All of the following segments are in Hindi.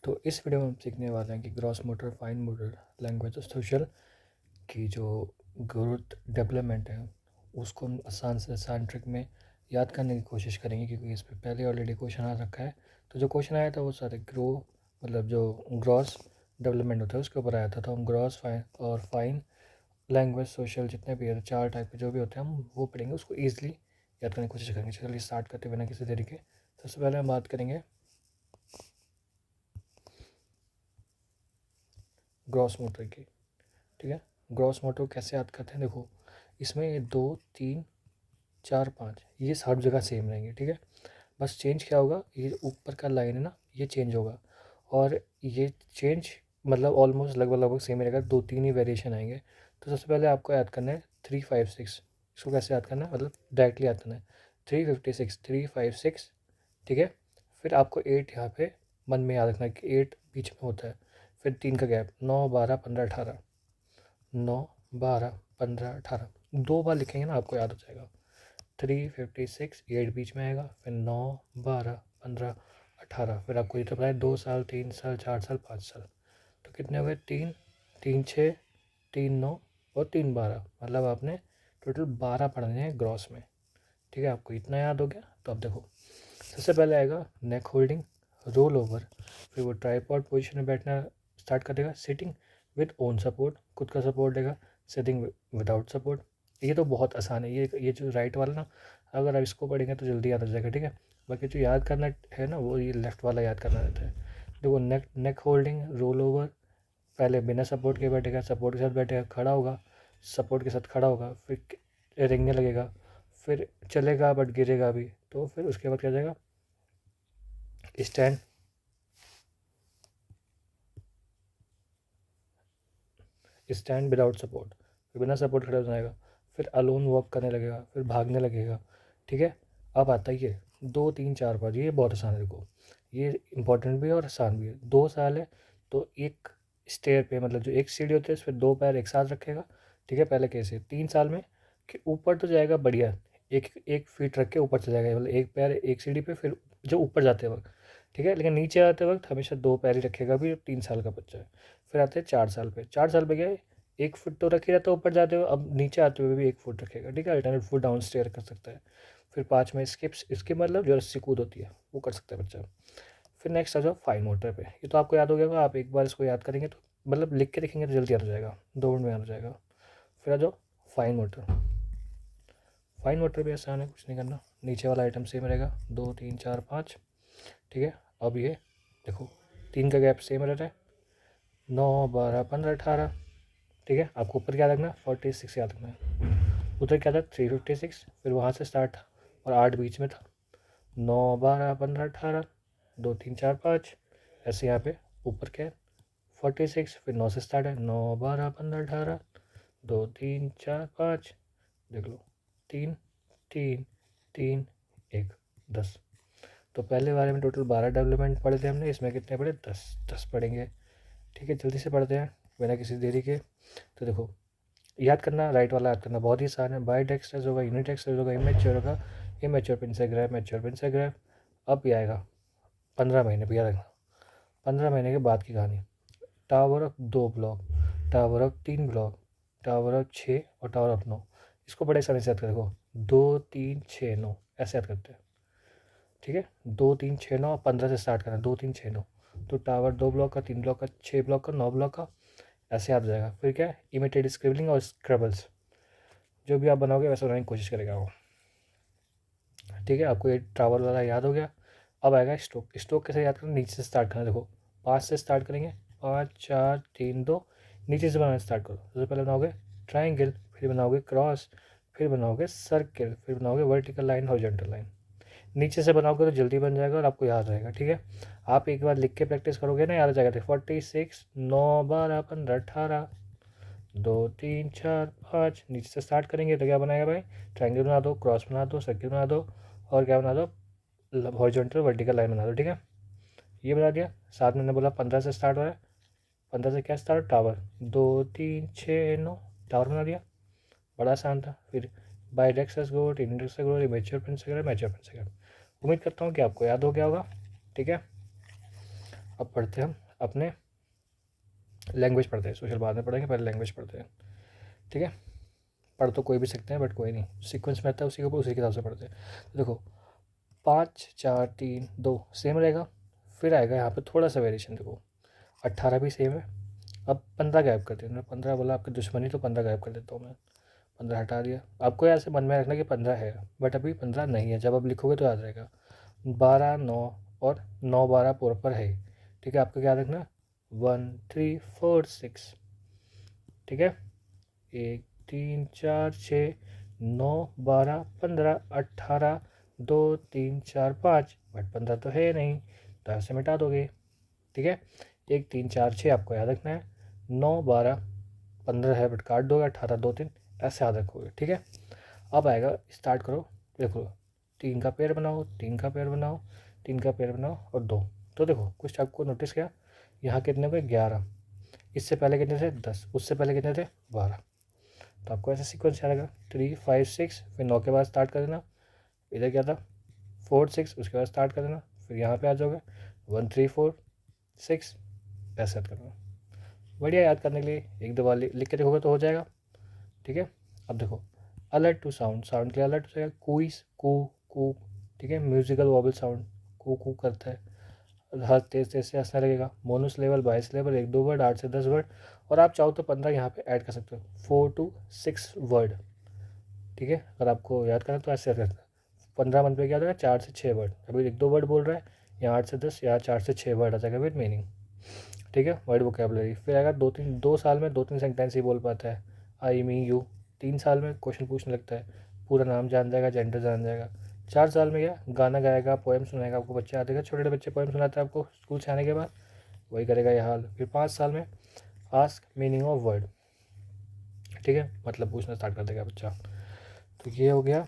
तो इस वीडियो में हम सीखने वाले हैं कि gross motor, fine motor, language और सोशल की जो ग्रोथ डेवलपमेंट है उसको हम आसान से आसान ट्रिक में याद करने की कोशिश करेंगे, क्योंकि इस पर पहले ऑलरेडी क्वेश्चन आ रखा है। तो जो क्वेश्चन आया था वो सारे मतलब जो ग्रॉस डेवलपमेंट होता है उसके ऊपर आया था। तो हम ग्रॉस, फाइन और फाइन, लैंग्वेज, सोशल जितने भी है, चार टाइप के जो भी होते हैं हम वो पढ़ेंगे, उसको ईजिली याद करने की कोशिश करेंगे। चलिए स्टार्ट करते बिना किसी देरी के। सबसे पहले हम बात करेंगे ग्रॉस मोटर की। ठीक है, ग्रॉस मोटर कैसे याद करते हैं? देखो, इसमें ये 2, 3, 4, 5 ये सब जगह सेम रहेंगे। ठीक है, बस चेंज क्या होगा, ये ऊपर का लाइन है ना, ये चेंज होगा। और ये चेंज मतलब ऑलमोस्ट लगभग लगभग सेम रहेगा, 2-3 ही वेरिएशन आएंगे। तो सबसे पहले आपको याद करना है 356। इसको कैसे याद करना है, मतलब डायरेक्टली याद करना है 356, 356। ठीक है, फिर आपको 8 यहाँ पे मन में याद रखना है कि 8 बीच में होता है। फिर 3 का गैप, 9, 12, 15, 18, 9, 12, 15, 18, 2 बार लिखेंगे ना आपको याद हो जाएगा। 356, 8 बीच में आएगा, फिर 9, 12, 15, 18। फिर आपको ये तो पता है 2 साल, 3 साल, 4 साल, 5 साल। तो कितने हो गए? 3, 3, 6, 3, 9 और 3, 12। मतलब आपने टोटल 12 पढ़ने हैं ग्रॉस में। ठीक है, आपको इतना याद हो गया। तो अब देखो, सबसे पहले आएगा नेक होल्डिंग, रोल ओवर। फिर वो ट्राइपॉड पोजीशन में बैठना स्टार्ट कर देगा। सिटिंग विद ओन सपोर्ट, खुद का सपोर्ट देगा। सिटिंग विदाउट सपोर्ट, ये तो बहुत आसान है। ये जो राइट वाला ना, अगर आप इसको पढ़ेंगे तो जल्दी याद हो जाएगा। ठीक है, बाकी जो याद करना है ना, वो ये लेफ्ट वाला याद करना रहता है। देखो, नेक होल्डिंग, रोल ओवर, पहले बिना सपोर्ट के बैठेगा, सपोर्ट के साथ बैठेगा, खड़ा होगा, सपोर्ट के साथ खड़ा होगा, फिर रेंगने लगेगा, फिर चलेगा बट गिरेगा भी। तो फिर उसके बाद क्या जाएगा, स्टैंड, स्टैंड विदाउट सपोर्ट, फिर बिना सपोर्ट खड़े हो जाएगा, फिर अलोन वॉक करने लगेगा, फिर भागने लगेगा। ठीक है, अब आता है ये 2, 3, 4, 5। ये बहुत आसान है। देखो, ये इंपॉर्टेंट भी है और आसान भी है। 2 साल है तो एक स्टेयर पे, मतलब जो एक सीढ़ी होती है उस पर 2 पैर एक साथ रखेगा। ठीक है, पहले कैसे? 3 साल में कि ऊपर तो जाएगा बढ़िया, एक एक फीट रख के ऊपर चला जाएगा, मतलब एक पैर एक सीढ़ी पे, फिर जो ऊपर जाते वक्त। ठीक है, लेकिन नीचे आते वक्त हमेशा 2 पैर ही रखेगा भी, 3 साल का बच्चा है। फिर आते हैं 4 साल पे। 4 साल पे क्या है, 1 फुट तो रख ही रहता है ऊपर जाते हुए, अब नीचे आते हुए भी 1 फुट रखेगा। ठीक है, अल्टरनेट फुट डाउन स्टेयर कर सकता है। फिर 5 में स्किप्स, इसके मतलब जो रस्सी कूद होती है वो कर सकता है बच्चा। फिर नेक्स्ट आ जाओ फाइन मोटर पे। ये तो आपको याद हो गया होगा, आप एक बार इसको याद करेंगे तो मतलब लिख के लिखेंगे तो जल्दी याद हो जाएगा, 2 मिनट में याद हो जाएगा। फिर आ जाओ फाइन मोटर। फाइन मोटर भी आसान है, कुछ नहीं करना, नीचे वाला आइटम सेम रहेगा, 2, 3, 4, 5। ठीक है, अब ये देखो, 3 का गैप सेम रहता है, 9, 12, 15, 18। ठीक है, आपको ऊपर क्या रखना है, 46 याद रखना है। उधर क्या था, 356, फिर वहाँ से स्टार्ट था और 8 बीच में था, 9, 12, 15, 18, 2, 3, 4, 5। ऐसे यहाँ पे ऊपर क्या है, 46, फिर 9 से स्टार्ट है, 9, 12, 15, 18, 2, 3, 4, 5। देख लो, 3, 3, 3, 1, 10। तो पहले बारे में टोटल 12 डेवलपमेंट पढ़े थे हमने, इसमें कितने पढ़े, 10 पढ़ेंगे। ठीक है, जल्दी से पढ़ते हैं बिना किसी देरी के। तो देखो, याद करना, राइट वाला याद करना बहुत ही आसान है। बाई डेक्स्ट्रस होगा, यूनिडेक्स्ट्रस होगा, इमेच्योर होगा, इमेच्योर पिन से ग्रैब, मैच्योर पिन से ग्रैब। अब ये आएगा 15 महीने पे, याद रखना 15 महीने के बाद की कहानी। Tower of 2 block, tower of 3 block, tower of 6 और टावर ऑफ 9। इसको बड़े आसानी से याद कर, देखो 2, 3, 6, 9 ऐसे याद करते हैं। ठीक है, 2, 3, 6, 9, 15 से स्टार्ट करना, 2, 3, 6, 9। तो टावर 2 ब्लॉक का, 3 ब्लॉक का, 6 ब्लॉक का, 9 ब्लॉक का, ऐसे याद हो जाएगा। फिर क्या है, इमिटेड स्क्रिबलिंग और स्क्रबल्स, जो भी आप बनाओगे वैसे बनाने की कोशिश करेगा वो। ठीक है, आपको ये टावर वाला याद हो गया। अब आएगा स्ट्रोक। स्ट्रोक कैसे याद करना, नीचे से स्टार्ट करना। देखो, 5 से स्टार्ट करेंगे, 5, 4, 3, 2। नीचे से बनाना स्टार्ट करो। सबसे पहले बनाओगे ट्राइंगल, फिर बनाओगे क्रॉस, फिर बनाओगे सर्किल, फिर बनाओगे वर्टिकल लाइन, हॉरिजॉन्टल लाइन। नीचे से बनाओगे तो जल्दी बन जाएगा और आपको याद रहेगा। ठीक है, आप एक बार लिख के प्रैक्टिस करोगे ना, याद आ जाएगा। 46, 9, 12, 15, 18, 2, 3, 4, 5। नीचे से स्टार्ट करेंगे तो क्या बनाएगा भाई, ट्रायंगल बना दो, क्रॉस बना दो, सर्किल बना दो, और क्या बना दो, हॉरिजॉन्टल वर्टिकल लाइन बना दो। ठीक है, ये बना दिया। साथ में मैंने बोला 15 से स्टार्ट हो रहा है, 15 से क्या स्टार्ट, टावर, 2, 3, 6, 9, टावर बना दिया। बड़ा आसान था। फिर by dexes goat, index goat, mature prince mature prince. उम्मीद करता हूँ कि आपको याद हो गया होगा। ठीक है, अब पढ़ते हैं हम अपने लैंग्वेज पढ़ते हैं, सोशल बाद में पढ़ेंगे, पहले लैंग्वेज पढ़ते हैं, ठीक है। पढ़ तो कोई भी सकते हैं बट कोई नहीं, सीक्वेंस में आता है उसी के ऊपर, उसी के हिसाब से पढ़ते हैं। तो देखो 5 4 3 2 सेम रहेगा, फिर आएगा यहाँ पे थोड़ा सा वेरिएशन, देखो 18 भी सेम है। अब 15 गायब कर दिया, 15 बोला आपकी दुश्मनी, तो 15 गायब कर देता हूँ मैं, 15 हटा दिया। आपको ऐसे मन में रखना कि 15 है, बट अभी 15 नहीं है, जब आप लिखोगे तो याद रहेगा। 12 9 और 9 12 पर है, ठीक है। आपको क्या रखना, 1 3 4 6, ठीक है। 1 3 4 6 9 12 15 18 2 3 4 5, बट 15 तो है नहीं, तो ऐसे मिटा दोगे, ठीक है। 1 3 4 6 आपको याद रखना है, 9 12 15 है बट काट दोगे, 18 2 3, ऐसे याद रखोगे, ठीक है। अब आएगा, स्टार्ट करो, देखो 3 का पेयर बनाओ, 3 का पेयर बनाओ, 3 का पेयर बनाओ और 2। तो देखो कुछ आपको नोटिस किया, यहाँ कितने हुए 11, इससे पहले कितने थे 10, उससे पहले कितने थे 12। तो आपको ऐसा सीक्वेंस याद रहेगा, 3 5 6, फिर 9 के बाद स्टार्ट कर देना, इधर क्या था 4 6, उसके बाद स्टार्ट कर देना, फिर यहाँ पे आ जाओगे 1 3 4 6, ऐसे याद करना। बढ़िया, याद करने के लिए एक दो बार लिख के देखोगे तो हो जाएगा, ठीक है। अब देखो अलर्ट टू साउंड, साउंड के लिए अलर्ट हो जाएगा, कुइस कू कू, ठीक है। म्यूजिकल वॉबल साउंड, कू करता है, हर तेज तेज से हंसने लगेगा। मोनस लेवल 22 लेवल, 1 2 वर्ड, 8 से 10 वर्ड, और आप चाहो तो 15 यहाँ पे ऐड कर सकते हो, 4 to 6 वर्ड, ठीक है। अगर आपको याद करना तो ऐसे रहता है, 15 मंथ पे क्या होगा 4 से 6 वर्ड, अभी 1 2 वर्ड बोल रहा है, या 8 से 10 या 4 से 6 वर्ड आ जाएगा विद मीनिंग, ठीक है। वर्ड वोकेबलरी, फिर आएगा 2 साल में 2 3 सेंटेंस ही बोल पाता है, आई मी यू। 3 साल में क्वेश्चन पूछने लगता है, पूरा नाम जान जाएगा, जेंडर जान जाएगा। 4 साल में क्या गाना गाएगा, पोएम सुनाएगा, आपको बच्चे आते हैं, छोटे छोटे बच्चे पोएम सुनाते हैं आपको स्कूल से आने के बाद, वही करेगा ये हाल। फिर 5 साल में आस्क मीनिंग ऑफ वर्ड, ठीक है, मतलब पूछना स्टार्ट कर देगा बच्चा। तो ये हो गया,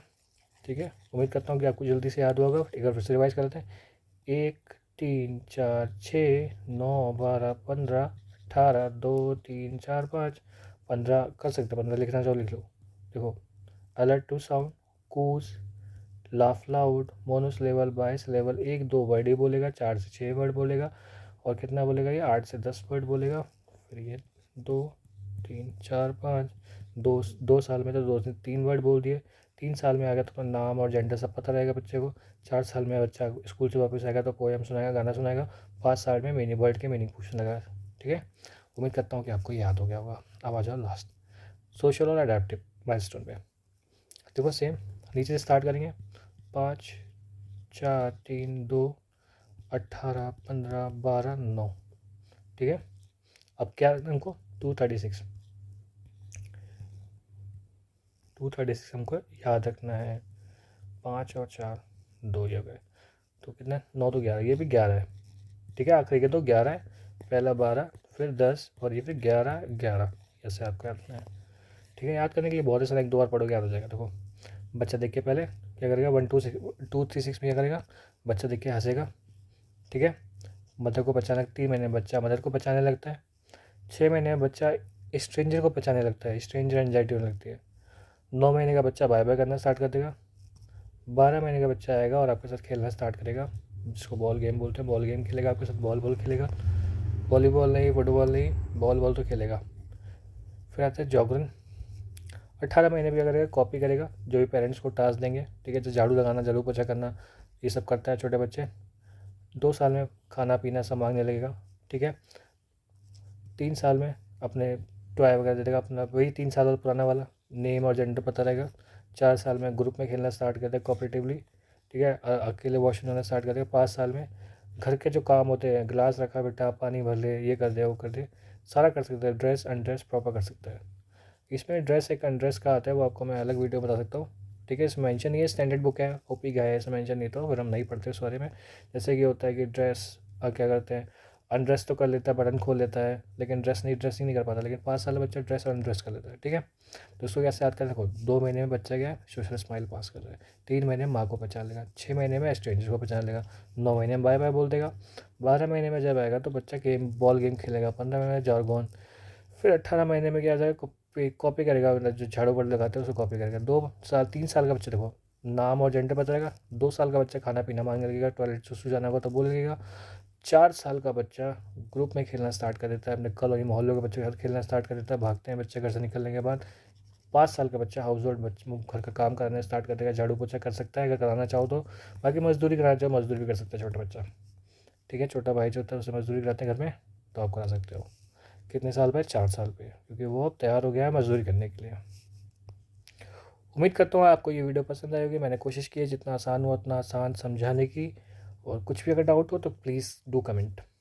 ठीक है। उम्मीद करता हूँ कि आपको जल्दी से याद होगा, एक बार फिर से रिवाइज कर लेते हैं। 1 3 4 6 9 12 15 18 2 3 4 5, 15 कर सकते, 15 लिखना चाहो लिख लो। देखो alert to sound, coos, laugh loud, monos level 22 level, 1 2 word ही बोलेगा, 4 से 6 वर्ड बोलेगा, और कितना बोलेगा ये 8 से 10 वर्ड बोलेगा। फिर ये 2 3 4 5, 2 साल में तो 2 से 3 वर्ड बोल दिए। 3 साल में आ गया तो अपना नाम और जेंडर सब पता रहेगा बच्चे को। 4 साल में बच्चा स्कूल से वापस आएगा तो पोएम सुनाएगा, गाना सुनाएगा। 5 साल में मीनिंग वर्ड के मीनिंग पूछने लगा, ठीक है। उम्मीद करता हूँ कि आपको याद हो गया होगा। अब आ जाओ लास्ट, सोशल और अडेप्टिव माइलस्टोन पे। देखो सेम, नीचे से स्टार्ट करेंगे, 5 4 3 2 18 15 12 9, ठीक है। अब क्या हमको 236 हमको याद रखना है। 5 और 4 2 ही हो गए, तो कितना 9 तो 11, ये भी 11 है, ठीक है। आखिरी के तो 11 है, पहला 12 फिर 10 और ये फिर 11 11, ऐसे आपको याद रखना है, ठीक है। याद करने के लिए बहुत आसान, 1 2 बार पढ़ोगे याद हो जाएगा। देखो बच्चा देख के पहले क्या करेगा, 1 2 3 6 में क्या करेगा, बच्चा देख के हंसेगा, ठीक है। मदर को पहचाने, 3 महीने में बच्चा मदर को पहचाने लगता है। 6 महीने में बच्चा स्ट्रेंजर को पहचाने लगता है, स्ट्रेंजर एंजाइटी होने लगती है। 9 महीने का बच्चा बाय बाय करना स्टार्ट कर देगा। 12 महीने का बच्चा आएगा और आपके साथ खेलना स्टार्ट करेगा, जिसको बॉल गेम बोलते हैं, बॉल गेम खेलेगा आपके साथ, बॉल बॉल खेलेगा, वॉलीबॉल नहीं, फुटबॉल नहीं, बॉल बॉल तो खेलेगा। फिर आता है जॉगरन, 18 महीने भी क्या करेगा, कॉपी करेगा जो भी पेरेंट्स को टास्क देंगे, ठीक है। जो झाड़ू लगाना, झाड़ू पोछा करना, ये सब करता है छोटे बच्चे। 2 साल में खाना पीना सब मांगने लगेगा, ठीक है। 3 साल में अपने टॉय वगैरह दे देगा अपना, वही 3 साल और पुराना वाला, नेम और जेंडर पता रहेगा। 4 साल में ग्रुप में खेलना स्टार्ट कर देगा कोऑपरेटिवली, ठीक है। अकेले वॉशरूम जाना स्टार्ट कर देगा। 5 साल में घर के जो काम होते हैं, गिलास रखा बेटा पानी भर ले, ये कर दे वो कर दे, सारा कर सकता है। ड्रेस अनड्रेस प्रॉपर कर सकता है। इसमें ड्रेस एक अनड्रेस का आता है, वो आपको मैं अलग वीडियो बता सकता हूँ, ठीक है। इसमें मेंशन नहीं है, स्टैंडर्ड बुक है, ओपी का है, इसमें मेंशन नहीं था, फिर हम नहीं पढ़ते उस बारे में। जैसे कि होता है कि ड्रेस क्या करते हैं, अनड्रेस तो कर लेता है, बटन खोल लेता है, लेकिन ड्रेसिंग नहीं कर पाता। लेकिन 5 साल का बच्चा ड्रेस और अनड्रेस कर लेता है, ठीक है। दोस्तों कैसे याद कर, देखो 2 महीने में बच्चा क्या है, सोशल स्माइल पास कर रहा है। 3 महीने में माँ को पहचान लेगा। 6 महीने में स्ट्रेंजर को पहचान लेगा। 9 महीने में बाय बाय बोल देगा। 12 महीने में जब आएगा तो बच्चा बॉल गेम खेलेगा। 15 महीने में जारगॉन। फिर 18 महीने में क्या आ जाएगा, कॉपी करेगा, मतलब जो झाड़ू बड़ लगाते हैं उसको कॉपी करेगा। 2 साल 3 साल का बच्चा देखो नाम और जेंडर पता रहेगा। 2 साल का बच्चा खाना पीना मांगने लगेगा, टॉयलेट सुसु जाना होगा तो बोल लगेगा। 4 साल का बच्चा ग्रुप में खेलना स्टार्ट कर देता है, अपने कॉलोनी मोहल्लों के बच्चों के साथ खेलना स्टार्ट कर देता है, भागते हैं बच्चे घर से निकलने के बाद। 5 साल का बच्चा हाउस होल्ड बच्चे घर का काम करना स्टार्ट कर देगा, झाड़ू पोछा कर सकता है अगर कराना चाहो तो। बाकी मजदूरी कराना चाहो मजदूरी भी कर सकता है छोटा बच्चा, ठीक है। छोटा भाई जो होता है उसे मजदूरी कराते हैं घर में, तो आप करा सकते हो। कितने साल पे? 4 साल पे, क्योंकि वो अब तैयार हो गया है मजदूरी करने के लिए। उम्मीद करता हूँ आपको ये वीडियो पसंद आई होगी। मैंने कोशिश की है जितना आसान हो उतना आसान समझाने की, और कुछ भी अगर डाउट हो तो प्लीज़ डू कमेंट।